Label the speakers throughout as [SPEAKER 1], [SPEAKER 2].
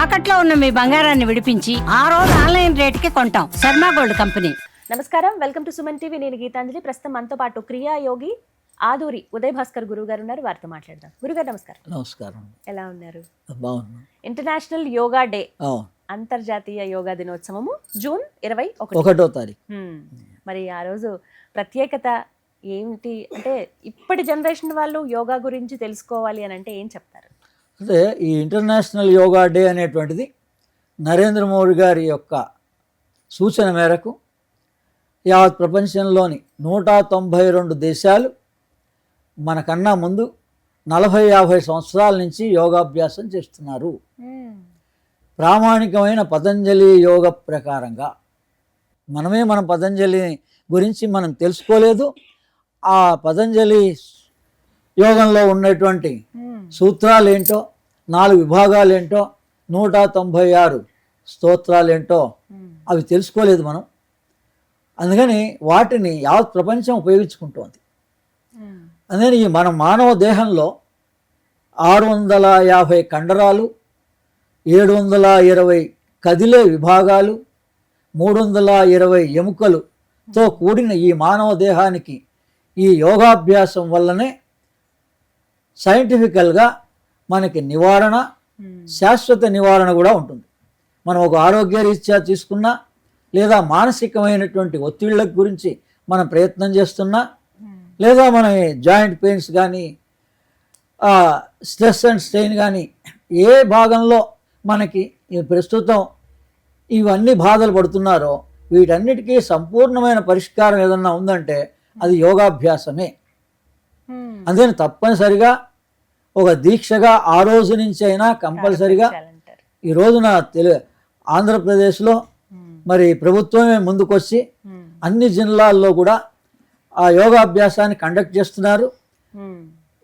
[SPEAKER 1] తాకట్లో ఉన్న మీ బంగారాన్ని విడిపించి ఆ రోజు ఆన్లైన్ రేటుకి కొంటాం. Sharma gold company.
[SPEAKER 2] నమస్కారం, వెల్కమ్ టు సుమన్ టీవీ. నేను గీతాంజలి. ప్రస్తుతం మనతో పాటు క్రియా యోగి ఆదూరి ఉదయ్ భాస్కర్ గురువు గారు ఉన్నారు. వారితో మాట్లాడదాం. గురుగారు నమస్కారం.
[SPEAKER 3] నమస్కారం.
[SPEAKER 2] ఎలా ఉన్నారు?
[SPEAKER 3] బాగున్నా.
[SPEAKER 2] ఇంటర్నేషనల్ యోగా డే, అంతర్జాతీయ యోగా దినోత్సవము జూన్ 21వ తారీఖు. మరి ఆ రోజు ప్రత్యేకత ఏమిటి అంటే, ఇప్పటి జనరేషన్ వాళ్ళు యోగా గురించి తెలుసుకోవాలి అని అంటే ఏం చెప్తారు?
[SPEAKER 3] అంటే ఈ ఇంటర్నేషనల్ యోగా డే అనేటువంటిది నరేంద్ర మోడీ గారి యొక్క సూచన మేరకు యావత్ ప్రపంచంలోని 192 దేశాలు మనకన్నా ముందు 40-50 సంవత్సరాల నుంచి యోగాభ్యాసం చేస్తున్నారు. ప్రామాణికమైన పతంజలి యోగ ప్రకారంగా మన పతంజలి గురించి మనం తెలుసుకోలేదు. ఆ పతంజలి యోగంలో ఉన్నటువంటి సూత్రాలు ఏంటో, 4 విభాగాలు ఏంటో, 196 స్తోత్రాలు ఏంటో అవి తెలుసుకోలేదు మనం. అందుకని వాటిని యావత్ ప్రపంచం ఉపయోగించుకుంటోంది. అందుకని ఈ మన మానవ దేహంలో 650 కండరాలు, 720 కదిలే విభాగాలు, 320 ఎముకలుతో కూడిన ఈ మానవ దేహానికి ఈ యోగాభ్యాసం వల్లనే సైంటిఫికల్గా మనకి నివారణ, శాశ్వత నివారణ కూడా ఉంటుంది. మనం ఒక ఆరోగ్య రీత్యా తీసుకున్నా, లేదా మానసికమైనటువంటి ఒత్తిళ్ళ గురించి మనం ప్రయత్నం చేస్తున్నా, లేదా మన జాయింట్ పెయిన్స్ కానీ, స్ట్రెస్ అండ్ స్ట్రెయిన్ కానీ, ఏ భాగంలో మనకి ప్రస్తుతం ఇవన్నీ బాధలు పడుతున్నారో వీటన్నిటికీ సంపూర్ణమైన పరిష్కారం ఏదన్నా ఉందంటే అది యోగాభ్యాసమే. అందుకని తప్పనిసరిగా ఒక దీక్షగా ఆ రోజు నుంచి అయినా కంపల్సరిగా ఈ రోజున ఆంధ్రప్రదేశ్లో మరి ప్రభుత్వమే ముందుకొచ్చి అన్ని జిల్లాల్లో కూడా ఆ యోగాభ్యాసాన్ని కండక్ట్ చేస్తున్నారు.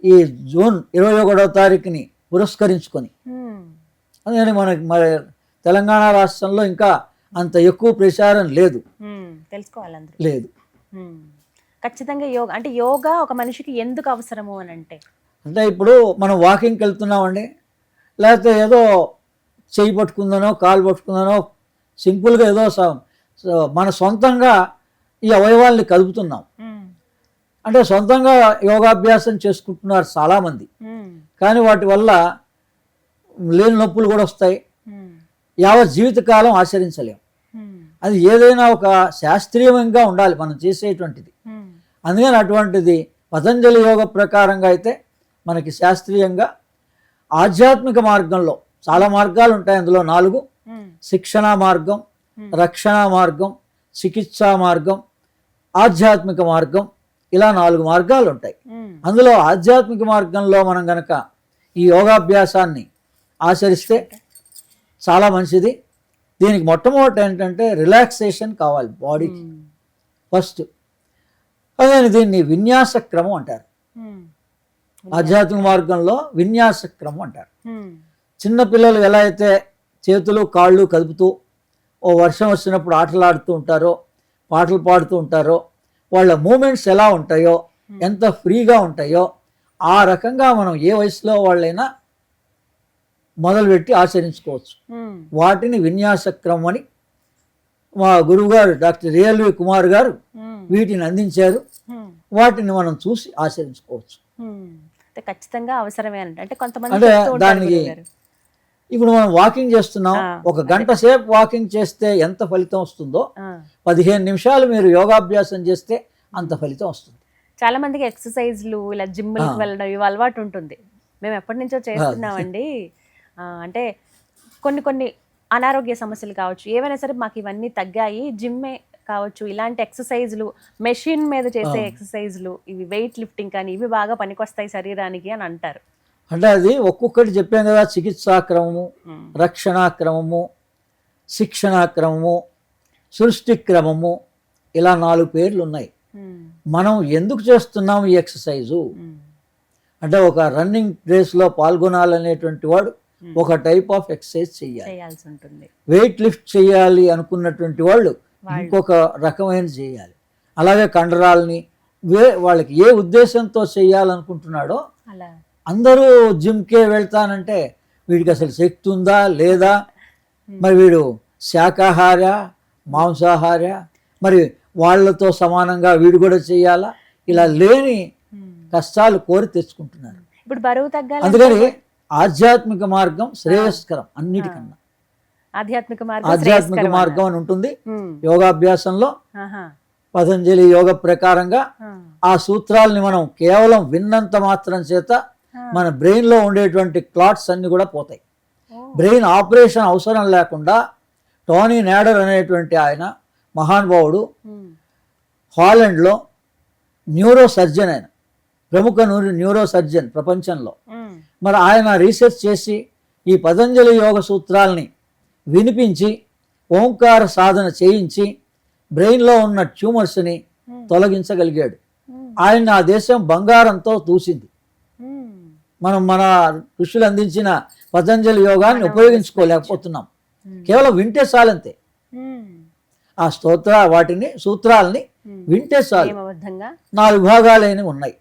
[SPEAKER 3] ఈ జూన్ 21వ తారీఖుని పురస్కరించుకొని. అందుకని మనకి మరి తెలంగాణ రాష్ట్రంలో ఇంకా అంత ఎక్కువ ప్రచారం లేదు,
[SPEAKER 2] తెలుసుకోవాలి
[SPEAKER 3] లేదు.
[SPEAKER 2] ఖచ్చితంగా యోగా అంటే యోగా ఒక మనిషికి ఎందుకు అవసరము అని అంటే
[SPEAKER 3] ఇప్పుడు మనం వాకింగ్కి వెళ్తున్నామండి, లేకపోతే ఏదో చెయ్యి పట్టుకుందనో కాలు పట్టుకుందనో సింపుల్గా ఏదో మన సొంతంగా ఈ అవయవాల్ని కదుపుతున్నాం. అంటే సొంతంగా యోగాభ్యాసం చేసుకుంటున్నారు చాలామంది. కానీ వాటి వల్ల లేని నొప్పులు కూడా వస్తాయి. యావత్ జీవితకాలం ఆచరించలేం. అది ఏదైనా ఒక శాస్త్రీయంగా ఉండాలి మనం చేసేటువంటిది. అందుకని అటువంటిది పతంజలి యోగ ప్రకారంగా అయితే మనకి శాస్త్రీయంగా ఆధ్యాత్మిక మార్గంలో చాలా మార్గాలు ఉంటాయి. అందులో 4: శిక్షణా మార్గం, రక్షణా మార్గం, చికిత్సా మార్గం, ఆధ్యాత్మిక మార్గం, ఇలా 4 మార్గాలు ఉంటాయి. అందులో ఆధ్యాత్మిక మార్గంలో మనం గనక ఈ యోగాభ్యాసాన్ని ఆచరిస్తే చాలా మంచిది. దీనికి మొట్టమొదటి ఏంటంటే రిలాక్సేషన్ కావాలి బాడీకి ఫస్ట్. అదే దీన్ని విన్యాస క్రమం అంటారు. ఆధ్యాత్మిక మార్గంలో విన్యాస క్రమం అంటారు. చిన్నపిల్లలు ఎలా అయితే చేతులు కాళ్ళు కదుపుతూ ఓ వర్షం వచ్చినప్పుడు ఆటలాడుతూ ఉంటారో, పాటలు పాడుతూ ఉంటారో, వాళ్ళ మూమెంట్స్ ఎలా ఉంటాయో, ఎంత ఫ్రీగా ఉంటాయో, ఆ రకంగా మనం ఏ వయసులో వాళ్ళైనా మొదలుపెట్టి ఆచరించుకోవచ్చు. వాటిని విన్యాస క్రమం అని మా గురువుగారు డాక్టర్ రియల్వి కుమార్ గారు వీటిని అందించారు. వాటిని మనం చూసి ఆచరించుకోవచ్చు.
[SPEAKER 2] ఖచ్చితంగా అవసరమే అంటే కొంతమంది
[SPEAKER 3] అంటే దానికి ఇప్పుడు మనం వాకింగ్ చేస్తున్నాం, 1 గంట సేపు వాకింగ్ చేస్తే ఎంత ఫలితం వస్తుందో 15 నిమిషాలు మీరు యోగాభ్యాసం చేస్తే అంత ఫలితం వస్తుంది.
[SPEAKER 2] చాలా మందికి ఎక్సర్సైజ్లు ఇలా జిమ్లకు వెళ్ళడం ఇవి అలవాటు ఉంటుంది. మేము ఎప్పటి నుంచో చేస్తున్నామండి. అంటే కొన్ని అనారోగ్య సమస్యలు కావచ్చు, ఏవైనా సరే మాకు ఇవన్నీ తగ్గాయి, జిమ్మే కావచ్చు, ఇలాంటి ఎక్సర్సైజ్లు, మెషిన్ మీద చేసే ఎక్సర్సైజ్లు, ఇవి వెయిట్ లిఫ్టింగ్ కానీ ఇవి బాగా పనికొస్తాయి శరీరానికి అని అంటారు.
[SPEAKER 3] అంటే అది ఒక్కొక్కటి చెప్పాం కదా, చికిత్సా క్రమము, రక్షణా క్రమము, శిక్షణా క్రమము, సృష్టి క్రమము, ఇలా 4 పేర్లు ఉన్నాయి. మనం ఎందుకు చేస్తున్నాం ఈ ఎక్సర్సైజు అంటే, ఒక రన్నింగ్ రేస్లో పాల్గొనాలనేటువంటి వాడు ఒక టైప్ ఆఫ్ ఎక్సర్సైజ్ చేయాల్సి ఉంటుంది. వెయిట్ లిఫ్ట్ చేయాలి అనుకున్నటువంటి వాళ్ళు ఇంకొక రకమైన చేయాలి. అలాగే కండరాలని వాళ్ళకి ఏ ఉద్దేశంతో చేయాలనుకుంటున్నాడో, అందరూ జిమ్కే వెళ్తానంటే వీడికి అసలు శక్తి ఉందా లేదా, మరి వీడు శాకాహార మాంసాహార, మరి వాళ్ళతో సమానంగా వీడు కూడా చేయాలా, ఇలా లేని కష్టాలు కోరి తెచ్చుకుంటున్నారు.
[SPEAKER 2] ఇప్పుడు బరువు తగ్గాలి,
[SPEAKER 3] అందుకని ఆధ్యాత్మిక మార్గం శ్రేయస్కరం అన్నిటికన్నా.
[SPEAKER 2] ఆధ్యాత్మిక మార్గం
[SPEAKER 3] ఆధ్యాత్మిక మార్గం అని ఉంటుంది
[SPEAKER 2] ఉమ్.
[SPEAKER 3] యోగాభ్యాసంలో.
[SPEAKER 2] ఆహా.
[SPEAKER 3] పతంజలి యోగ ప్రకారంగా ఆ సూత్రాలని మనం కేవలం విన్నంత మాత్రం చేత మన బ్రెయిన్లో ఉండేటువంటి క్లాట్స్ అన్ని కూడా పోతాయి. బ్రెయిన్ ఆపరేషన్ అవసరం లేకుండా టోనీ నాడర్ అనేటువంటి ఆయన మహానుభావుడు హాలండ్లో న్యూరో సర్జన్, ఆయన ప్రముఖ న్యూరో సర్జన్ ప్రపంచంలో. మరి ఆయన రీసెర్చ్ చేసి ఈ పతంజలి యోగ సూత్రాలని వినిపించి ఓంకార సాధన చేయించి బ్రెయిన్లో ఉన్న ట్యూమర్స్ని తొలగించగలిగాడు. ఆయన ఆ దేశం బంగారంతో తూసింది. మనం మన ఋషులు అందించిన పతంజలి యోగాన్ని ఉపయోగించుకోలేకపోతున్నాం. కేవలం వింటే చాలంతే. ఆ వాటిని సూత్రాలని వింటే చాలు. 4 భాగాలైన ఉన్నాయి.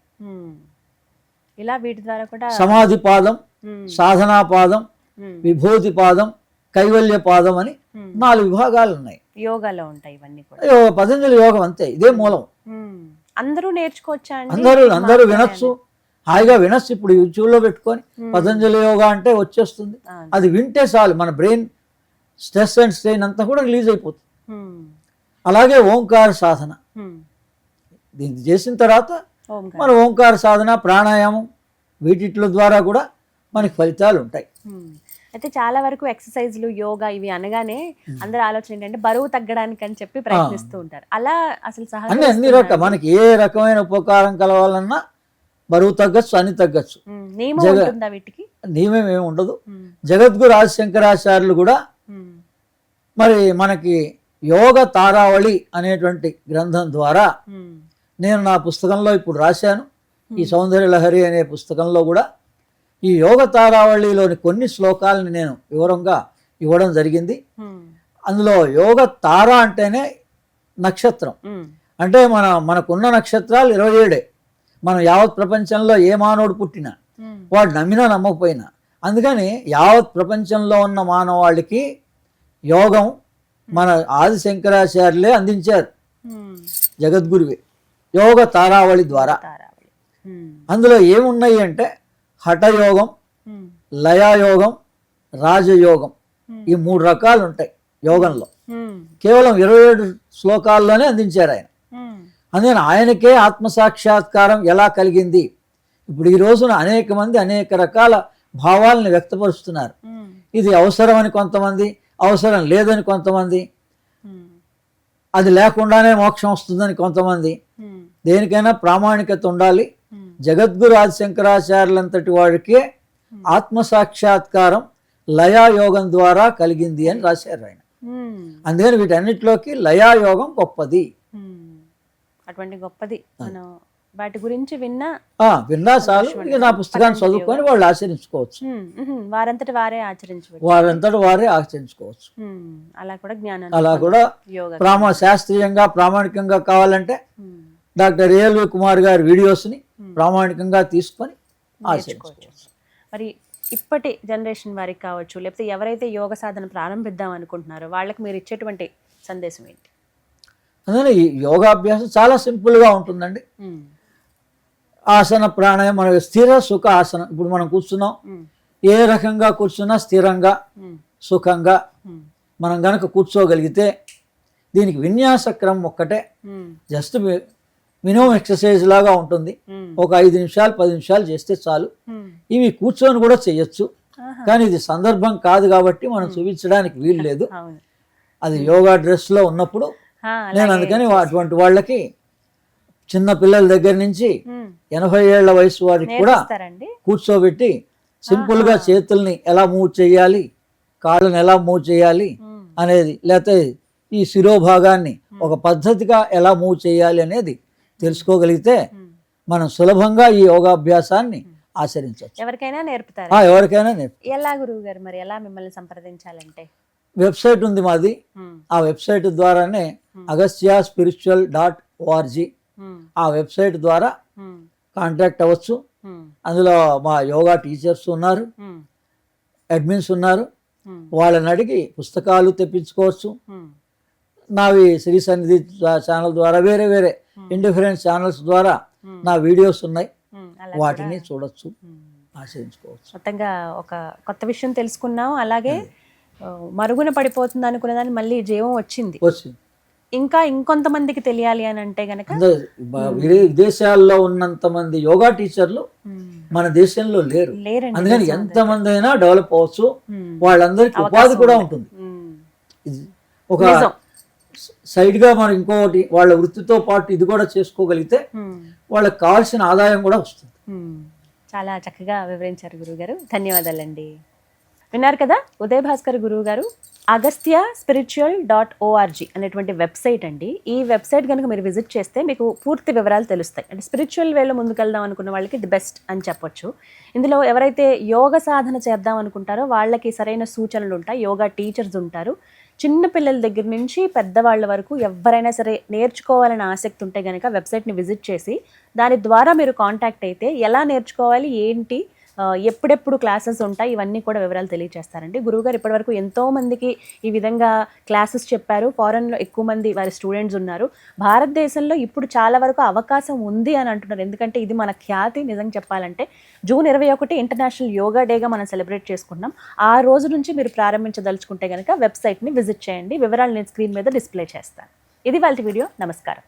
[SPEAKER 2] ఇలా వీటి ద్వారా కూడా
[SPEAKER 3] సమాధి పాదం, సాధనా పాదం, విభూతి పాదం, కైవల్య పాదం అని 4 విభాగాలు ఉన్నాయి.
[SPEAKER 2] యోగాలో ఉంటాయి ఇవన్నీ కూడా.
[SPEAKER 3] పతంజలి యోగం అంతే, ఇదే మూలం.
[SPEAKER 2] అందరూ నేర్చుకోవచ్చా అండి?
[SPEAKER 3] అందరూ వినొచ్చు, హాయిగా వినొచ్చు. ఇప్పుడు యూట్యూబ్లో పెట్టుకొని పతంజలి యోగా అంటే వచ్చేస్తుంది. అది వింటే చాలు, మన బ్రెయిన్ స్ట్రెస్ అండ్ స్ట్రెయిన్ అంతా కూడా రిలీజ్ అయిపోతుంది. అలాగే ఓంకార సాధన, దీన్ని చేసిన తర్వాత మన ఓంకార సాధన, ప్రాణాయామం, వీటిల ద్వారా కూడా మనకి ఫలితాలు ఉంటాయి.
[SPEAKER 2] అయితే చాలా వరకు ఎక్సర్సైజ్లు, యోగా ఇవి అనగానే అందరి ఆలోచన ఏంటంటే బరువు తగ్గడానికి అని చెప్పి ప్రయత్నిస్తూ ఉంటారు. అలా అసలు
[SPEAKER 3] అన్ని రకాల మనకి ఏ రకమైన ఉపకారం కలవాలన్నా బరువు తగ్గచ్చు, అన్ని తగ్గచ్చు. నియమం ఏమి ఉండదు. జగద్గురు ఆదిశంకరాచార్యులు కూడా మరి మనకి యోగ తారావళి అనేటువంటి గ్రంథం ద్వారా, నేను నా పుస్తకంలో ఇప్పుడు రాశాను, ఈ సౌందర్య లహరి అనే పుస్తకంలో కూడా ఈ యోగ తారావళిలోని కొన్ని శ్లోకాలని నేను వివరంగా ఇవ్వడం జరిగింది. అందులో యోగ తార అంటేనే నక్షత్రం. అంటే మనకున్న నక్షత్రాలు 27. మనం యావత్ ప్రపంచంలో ఏ మానవుడు పుట్టినా, వాడు నమ్మినా నమ్మకపోయినా, అందుకని యావత్ ప్రపంచంలో ఉన్న మానవాళికి యోగం మన ఆది శంకరాచార్యులే అందించారు, జగద్గురువే, యోగ తారావళి ద్వారా. అందులో ఏమున్నాయి అంటే హఠయోగం, లయాయోగం, రాజయోగం, ఈ 3 రకాలు ఉంటాయి యోగంలో. కేవలం 27 శ్లోకాల్లోనే అందించారు ఆయన. అందుకని ఆయనకే ఆత్మసాక్షాత్కారం ఎలా కలిగింది. ఇప్పుడు ఈ రోజున అనేక మంది అనేక రకాల భావాలను వ్యక్తపరుస్తున్నారు. ఇది అవసరమని కొంతమంది, అవసరం లేదని కొంతమంది, అది లేకుండానే మోక్షం వస్తుందని కొంతమంది. దేనికైనా ప్రామాణికత ఉండాలి. జగద్గురు ఆదిశంకరాచార్యులంతటి వాడికే ఆత్మసాక్షాత్కారం లయాయోగం ద్వారా కలిగింది అని రాశారు ఆయన. అందుకని వీటన్నిటిలోకి లయాయోగం గొప్పది.
[SPEAKER 2] అటువంటి గొప్పది మనం వాటి గురించి విన్నా
[SPEAKER 3] చాలు. ఇక నా పుస్తకాన్ని చదువుకొని వాళ్ళు ఆచరించుకోవచ్చు, వారంతట వారే ఆచరించుకోవచ్చు.
[SPEAKER 2] అలా కూడా జ్ఞానం,
[SPEAKER 3] అలా కూడా శాస్త్రీయంగా ప్రామాణికంగా కావాలంటే డాక్టర్ ఏఎల్వి కుమార్ గారి వీడియోస్ని ప్రామాణికంగా తీసుకొని ఆచరించుకోవచ్చు.
[SPEAKER 2] మరి ఇప్పటి జనరేషన్ వారికి కావచ్చు, లేకపోతే ఎవరైతే యోగ సాధన ప్రారంభిద్దాం అనుకుంటున్నారో వాళ్ళకి మీరు ఇచ్చేటువంటి సందేశం ఏంటి?
[SPEAKER 3] అందుకని ఈ యోగాభ్యాసం చాలా సింపుల్గా ఉంటుందండి. ఆసన ప్రాణాయామం, మన స్థిర సుఖ ఆసనం. ఇప్పుడు మనం కూర్చున్నాం, ఏ రకంగా కూర్చున్నా స్థిరంగా సుఖంగా మనం గనక కూర్చోగలిగితే, దీనికి విన్యాస క్రమం ఒక్కటే, జస్ట్ మినిమం ఎక్సర్సైజ్ లాగా ఉంటుంది. ఒక 5 నిమిషాలు 10 నిమిషాలు చేస్తే చాలు. ఇవి కూర్చొని కూడా చేయొచ్చు, కానీ ఇది సందర్భం కాదు కాబట్టి మనం చూపించడానికి వీలు లేదు. అది యోగా డ్రెస్లో ఉన్నప్పుడు నేను అందుకని అటువంటి వాళ్ళకి, చిన్న పిల్లల దగ్గర నుంచి 80 ఏళ్ల వయసు వారికి కూడా కూర్చోబెట్టి సింపుల్గా చేతుల్ని ఎలా మూవ్ చేయాలి, కాళ్ళని ఎలా మూవ్ చేయాలి అనేది, లేకపోతే ఈ శిరోభాగాన్ని ఒక పద్ధతిగా ఎలా మూవ్ చేయాలి అనేది తెలుసుకోగలిగితే మనం సులభంగా ఈ యోగాభ్యాసాన్ని ఆచరించవచ్చు.
[SPEAKER 2] ఎవరికైనా నేర్పుతారు?
[SPEAKER 3] ఎవరికైనా నేర్పుతారు.
[SPEAKER 2] ఎలా గురువు గారు, మరి ఎలా మిమ్మల్ని సంప్రదించాలంటే?
[SPEAKER 3] వెబ్సైట్ ఉంది మాది. ఆ వెబ్సైట్ ద్వారానే agastyaspiritual.org, ఆ వెబ్సైట్ ద్వారా కాంటాక్ట్ అవ్వచ్చు. అందులో మా యోగా టీచర్స్ ఉన్నారు, అడ్మిన్స్ ఉన్నారు,
[SPEAKER 2] Hmm.
[SPEAKER 3] వాళ్ళని అడిగి పుస్తకాలు తెప్పించుకోవచ్చు.
[SPEAKER 2] Hmm.
[SPEAKER 3] నావి శ్రీ సన్నిధి ఛానల్ ద్వారా వేరే వేరే ఇండిఫరెంట్ ఛానల్స్ ద్వారా నా వీడియోస్ ఉన్నాయి,
[SPEAKER 2] Hmm. అలా
[SPEAKER 3] వాటిని
[SPEAKER 2] కూడా.
[SPEAKER 3] చూడొచ్చు,
[SPEAKER 2] Hmm.
[SPEAKER 3] ఆశ్రయించుకోవచ్చు.
[SPEAKER 2] మొత్తంగా ఒక కొత్త విషయం తెలుసుకున్నాం. అలాగే మరుగున పడిపోతుంది అనుకున్న దాన్ని మళ్ళీ జీవం వచ్చింది.
[SPEAKER 3] వచ్చింది.
[SPEAKER 2] ఇంకా ఇంకొంతమందికి తెలియాలి అని అంటే గనక
[SPEAKER 3] విదేశాల్లో ఉన్నంత మంది యోగా టీచర్లు మన దేశంలో లేరు.
[SPEAKER 2] లేరండి.
[SPEAKER 3] అందుకని ఎంతమంది అయినా డెవలప్ అవ్వచ్చు,
[SPEAKER 2] Hmm.
[SPEAKER 3] వాళ్ళందరికీ ఉపాధి కూడా ఉంటుంది.
[SPEAKER 2] Hmm.
[SPEAKER 3] ఇది ఒక
[SPEAKER 2] నిజం.
[SPEAKER 3] సైడ్ గా మనం ఇంకోటి వాళ్ళ వృత్తితో పాటు ఇది కూడా చేసుకోగలిగితే
[SPEAKER 2] Hmm.
[SPEAKER 3] వాళ్ళకి కావాల్సిన ఆదాయం కూడా వస్తుంది.
[SPEAKER 2] చాలా చక్కగా వివరించారు గురువుగారు. ధన్యవాదాలండి. విన్నారు కదా, ఉదయ్ భాస్కర్ గురువు గారు అగస్త్య spiritual.org అనేటువంటి వెబ్సైట్ అండి. ఈ వెబ్సైట్ కనుక మీరు విజిట్ చేస్తే మీకు పూర్తి వివరాలు తెలుస్తాయి. అంటే స్పిరిచువల్ వేలో ముందుకెళ్దాం అనుకున్న వాళ్ళకి ది బెస్ట్ అని చెప్పొచ్చు. ఇందులో ఎవరైతే యోగ సాధన చేద్దాం అనుకుంటారో వాళ్ళకి సరైన సూచనలు ఉంటాయి, యోగా టీచర్స్ ఉంటారు. చిన్న పిల్లల దగ్గర నుంచి పెద్దవాళ్ళ వరకు ఎవరైనా సరే నేర్చుకోవాలని ఆసక్తి ఉంటే కనుక వెబ్సైట్ని విజిట్ చేసి దాని ద్వారా మీరు కాంటాక్ట్ అయితే ఎలా నేర్చుకోవాలి, ఏంటి, ఎప్పుడెప్పుడు క్లాసెస్ ఉంటాయి, ఇవన్నీ కూడా వివరాలు తెలియజేస్తారండి. గురువుగారు ఇప్పటివరకు ఎంతోమందికి ఈ విధంగా క్లాసెస్ చెప్పారు. ఫారెన్లో ఎక్కువ మంది వారి స్టూడెంట్స్ ఉన్నారు. భారతదేశంలో ఇప్పుడు చాలా వరకు అవకాశం ఉంది అని అంటున్నారు. ఎందుకంటే ఇది మన ఖ్యాతి. నిజంగా చెప్పాలంటే జూన్ 21 ఇంటర్నేషనల్ యోగా డేగా మనం సెలబ్రేట్ చేసుకుంటున్నాం. ఆ రోజు నుంచి మీరు ప్రారంభించదలుచుకుంటే కనుక వెబ్సైట్ని విజిట్ చేయండి. వివరాలు నేను స్క్రీన్ మీద డిస్ప్లే చేస్తాను. ఇది వాళ్ళ వీడియో. నమస్కారం.